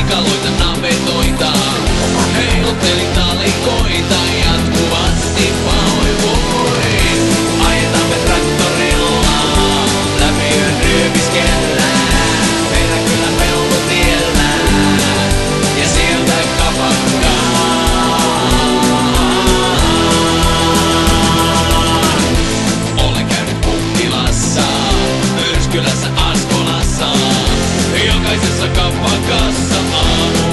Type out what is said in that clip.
peukaloita, navetoita. Heiluttelin talikoita jatkuvasti pahoinvoin. Ajetamme traktorilla läpi yön ryöpiskellään. Peräkylän peltotiellä ja sieltä kapakkaan. Olen käynyt Pukkilassa, Myrskylässä, Askolassa, jokaisessa kapakassa aamu.